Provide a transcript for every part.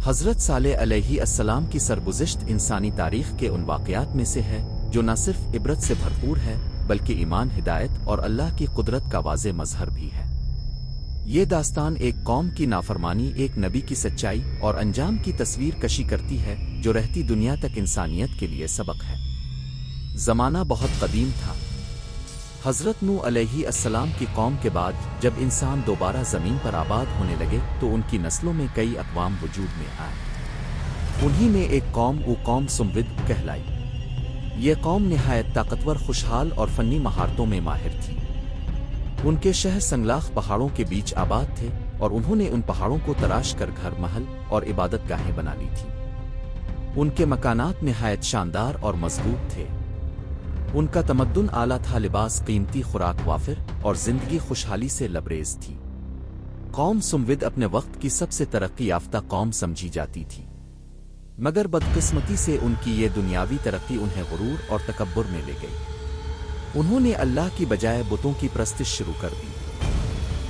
حضرت صالح علیہ السلام کی سرگزشت انسانی تاریخ کے ان واقعات میں سے ہے جو نہ صرف عبرت سے بھرپور ہے بلکہ ایمان، ہدایت اور اللہ کی قدرت کا واضح مظہر بھی ہے۔ یہ داستان ایک قوم کی نافرمانی، ایک نبی کی سچائی اور انجام کی تصویر کشی کرتی ہے جو رہتی دنیا تک انسانیت کے لیے سبق ہے۔ زمانہ بہت قدیم تھا۔ حضرت نوح علیہ السلام کی قوم کے بعد جب انسان دوبارہ زمین پر آباد ہونے لگے تو ان کی نسلوں میں کئی اقوام وجود میں آئے۔ انہی میں ایک قوم سمود کہلائی۔ یہ قوم نہایت طاقتور، خوشحال اور فنی مہارتوں میں ماہر تھی۔ ان کے شہر سنگلاخ پہاڑوں کے بیچ آباد تھے اور انہوں نے ان پہاڑوں کو تراش کر گھر، محل اور عبادت گاہیں بنا لی تھیں۔ ان کے مکانات نہایت شاندار اور مضبوط تھے۔ ان کا تمدن اعلیٰ تھا، لباس قیمتی، خوراک وافر اور زندگی خوشحالی سے لبریز تھی۔ قوم سمود اپنے وقت کی سب سے ترقی یافتہ قوم سمجھی جاتی تھی، مگر بدقسمتی سے ان کی یہ دنیاوی ترقی انہیں غرور اور تکبر میں لے گئی۔ انہوں نے اللہ کی بجائے بتوں کی پرستش شروع کر دی۔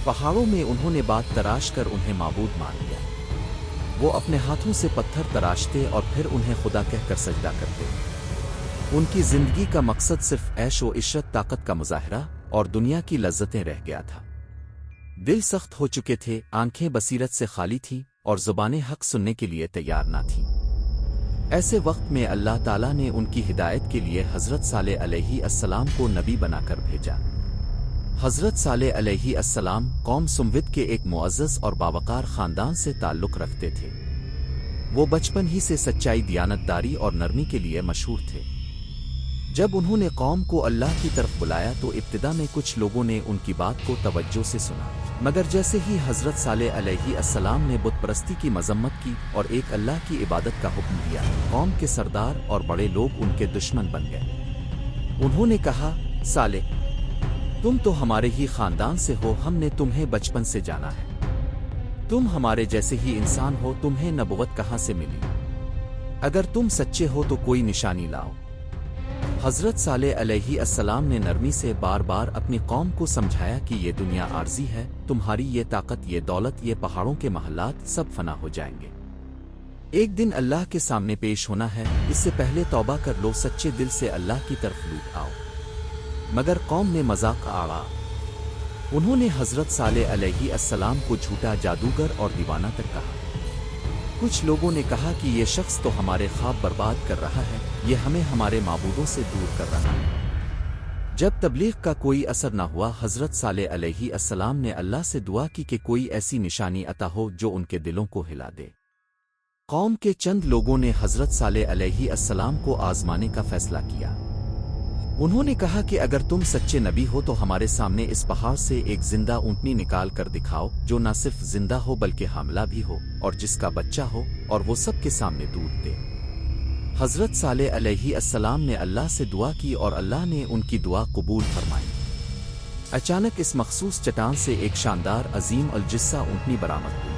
پہاڑوں میں انہوں نے بات تراش کر انہیں معبود مان لیا۔ وہ اپنے ہاتھوں سے پتھر تراشتے اور پھر انہیں خدا کہہ کر سجدہ کرتے۔ ان کی زندگی کا مقصد صرف عیش و عشرت، طاقت کا مظاہرہ اور دنیا کی لذتیں رہ گیا تھا۔ دل سخت ہو چکے تھے، آنکھیں بصیرت سے خالی تھیں اور زبانیں حق سننے کے لیے تیار نہ تھیں۔ ایسے وقت میں اللہ تعالیٰ نے ان کی ہدایت کے لیے حضرت صالح علیہ السلام کو نبی بنا کر بھیجا۔ حضرت صالح علیہ السلام قوم سمود کے ایک معزز اور باوقار خاندان سے تعلق رکھتے تھے۔ وہ بچپن ہی سے سچائی، دیانتداری اور نرمی کے لیے مشہور تھے۔ جب انہوں نے قوم کو اللہ کی طرف بلایا تو ابتدا میں کچھ لوگوں نے ان کی بات کو توجہ سے سنا، مگر جیسے ہی حضرت صالح علیہ السلام نے بت پرستی کی مذمت کی اور ایک اللہ کی عبادت کا حکم دیا، قوم کے سردار اور بڑے لوگ ان کے دشمن بن گئے۔ انہوں نے کہا، صالح، تم تو ہمارے ہی خاندان سے ہو، ہم نے تمہیں بچپن سے جانا ہے۔ تم ہمارے جیسے ہی انسان ہو، تمہیں نبوت کہاں سے ملی؟ اگر تم سچے ہو تو کوئی نشانی لاؤ۔ حضرت صالح علیہ السلام نے نرمی سے بار بار اپنی قوم کو سمجھایا کہ یہ دنیا عارضی ہے، تمہاری یہ طاقت، یہ دولت، یہ پہاڑوں کے محلات سب فنا ہو جائیں گے۔ ایک دن اللہ کے سامنے پیش ہونا ہے، اس سے پہلے توبہ کر لو، سچے دل سے اللہ کی طرف لوٹ آؤ۔ مگر قوم نے مذاق اڑا۔ انہوں نے حضرت صالح علیہ السلام کو جھوٹا، جادوگر اور دیوانہ تک کہا۔ کچھ لوگوں نے کہا کہ یہ شخص تو ہمارے خواب برباد کر رہا ہے، یہ ہمیں ہمارے معبودوں سے دور کر رہا ہے۔ جب تبلیغ کا کوئی اثر نہ ہوا، حضرت صالح علیہ السلام نے اللہ سے دعا کی کہ کوئی ایسی نشانی عطا ہو جو ان کے دلوں کو ہلا دے۔ قوم کے چند لوگوں نے حضرت صالح علیہ السلام کو آزمانے کا فیصلہ کیا۔ انہوں نے کہا کہ اگر تم سچے نبی ہو تو ہمارے سامنے اس پہاڑ سے ایک زندہ اونٹنی نکال کر دکھاؤ جو نہ صرف زندہ ہو بلکہ حاملہ بھی ہو اور جس کا بچہ ہو اور وہ سب کے سامنے دودھ دے۔ حضرت صالح علیہ السلام نے اللہ سے دعا کی اور اللہ نے ان کی دعا قبول فرمائی۔ اچانک اس مخصوص چٹان سے ایک شاندار، عظیم الجثہ اونٹنی برآمد ہوئی۔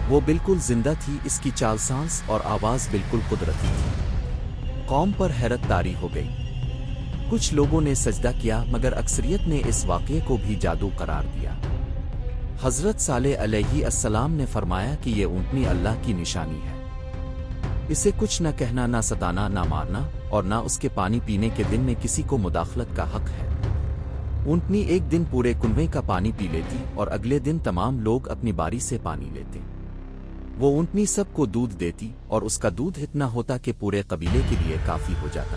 وہ بالکل زندہ تھی، اس کی چال سانس اور آواز بالکل قدرتی تھی۔ قوم پر حیرت طاری ہو گئی۔ کچھ لوگوں نے سجدہ کیا مگر اکثریت نے اس واقعے کو بھی جادو قرار دیا۔ حضرت صالح علیہ السلام نے فرمایا کہ یہ اونٹنی اللہ کی نشانی ہے، اسے کچھ نہ کہنا، نہ ستانا، نہ مارنا اور نہ اس کے پانی پینے کے دن میں کسی کو مداخلت کا حق ہے۔ اونٹنی ایک دن پورے کنویں کا پانی پی لیتی اور اگلے دن تمام لوگ اپنی باری سے پانی لیتے۔ وہ اونٹنی سب کو دودھ دیتی اور اس کا دودھ اتنا ہوتا کہ پورے قبیلے کے لیے کافی ہو جاتا۔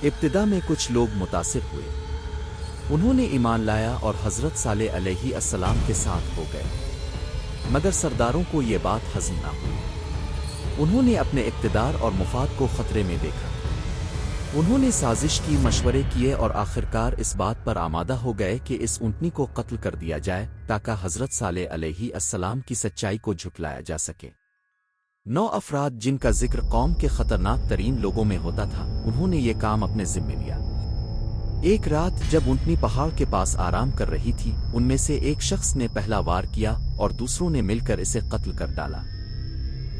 ابتدا میں کچھ لوگ متاثر ہوئے، انہوں نے ایمان لایا اور حضرت صالح علیہ السلام کے ساتھ ہو گئے، مگر سرداروں کو یہ بات ہضم نہ ہوئی۔ انہوں نے اپنے اقتدار اور مفاد کو خطرے میں دیکھا۔ انہوں نے سازش کی، مشورے کیے اور آخرکار اس بات پر آمادہ ہو گئے کہ اس اونٹنی کو قتل کر دیا جائے تاکہ حضرت صالح علیہ السلام کی سچائی کو جھٹلایا جا سکے۔ 9 افراد جن کا ذکر قوم کے خطرناک ترین لوگوں میں ہوتا تھا، انہوں نے یہ کام اپنے ذمہ لیا۔ ایک رات جب اونٹنی پہاڑ کے پاس آرام کر رہی تھی، ان میں سے ایک شخص نے پہلا وار کیا اور دوسروں نے مل کر اسے قتل کر ڈالا۔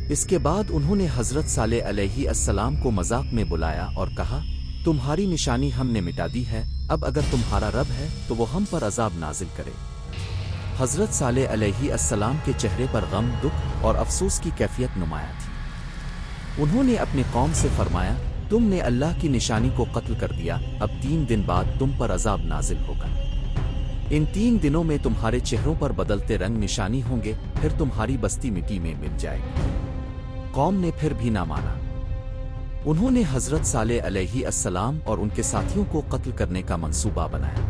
اس کے بعد انہوں نے حضرت صالح علیہ السلام کو مذاق میں بلایا اور کہا، تمہاری نشانی ہم نے مٹا دی ہے، اب اگر تمہارا رب ہے تو وہ ہم پر عذاب نازل کرے۔ حضرت صالح علیہ السلام کے چہرے پر غم، دکھ اور افسوس کی کیفیت نمایاں تھی۔ انہوں نے اپنی قوم سے فرمایا، تم نے اللہ کی نشانی کو قتل کر دیا، اب 3 دن بعد تم پر عذاب نازل ہوگا۔ ان 3 دنوں میں تمہارے چہروں پر بدلتے رنگ نشانی ہوں گے، پھر تمہاری بستی مٹی میں مل جائے گی۔ قوم نے پھر بھی نہ مانا۔ انہوں نے حضرت صالح علیہ السلام اور ان کے ساتھیوں کو قتل کرنے کا منصوبہ بنایا،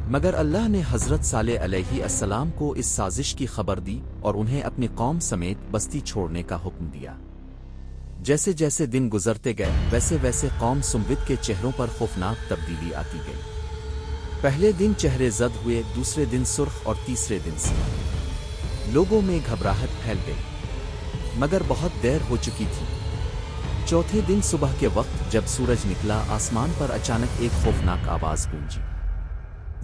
مگر اللہ نے حضرت صالح علیہ السلام کو اس سازش کی خبر دی اور انہیں اپنی قوم سمیت بستی چھوڑنے کا حکم دیا۔ جیسے جیسے دن گزرتے گئے ویسے ویسے قوم سمود کے چہروں پر خوفناک تبدیلی آتی گئی۔ پہلے دن چہرے زد ہوئے، دوسرے دن سرخ اور تیسرے دن سیاہ۔ لوگوں میں گھبراہٹ پھیل گئی، مگر بہت دیر ہو چکی تھی۔ چوتھے دن صبح کے وقت جب سورج نکلا، آسمان پر اچانک ایک خوفناک آواز گونجی۔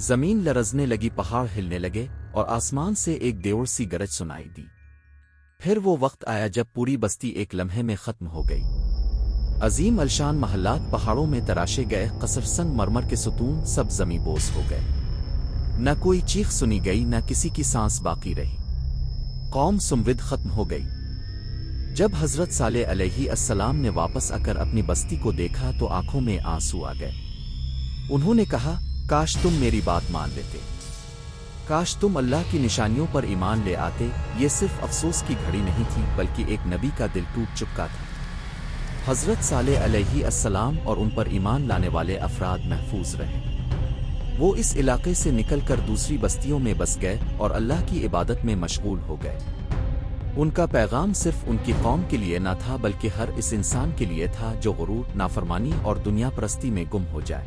زمین لرزنے لگی، پہاڑ ہلنے لگے اور آسمان سے ایک دیوڑ سی گرج سنائی دی۔ پھر وہ وقت آیا جب پوری بستی ایک لمحے میں ختم ہو گئی۔ عظیم الشان محلات پہاڑوں میں تراشے گئے، قصر سنگ مرمر کے ستون سب زمیں بوس ہو گئے۔ نہ کوئی چیخ سنی گئی، نہ کسی کی سانس باقی رہی۔ قوم سمود ختم ہو گئی۔ جب حضرت صالح علیہ السلام نے واپس آ کر اپنی بستی کو دیکھا تو آنکھوں میں آنسو آ گئے۔ انہوں نے کہا، کاش تم میری بات مان لیتے، کاش تم اللہ کی نشانیوں پر ایمان لے آتے۔ یہ صرف افسوس کی گھڑی نہیں تھی، بلکہ ایک نبی کا دل ٹوٹ چکا تھا۔ حضرت صالح علیہ السلام اور ان پر ایمان لانے والے افراد محفوظ رہے۔ وہ اس علاقے سے نکل کر دوسری بستیوں میں بس گئے اور اللہ کی عبادت میں مشغول ہو گئے۔ ان کا پیغام صرف ان کی قوم کے لیے نہ تھا، بلکہ ہر اس انسان کے لیے تھا جو غرور، نافرمانی اور دنیا پرستی میں گم ہو جائے۔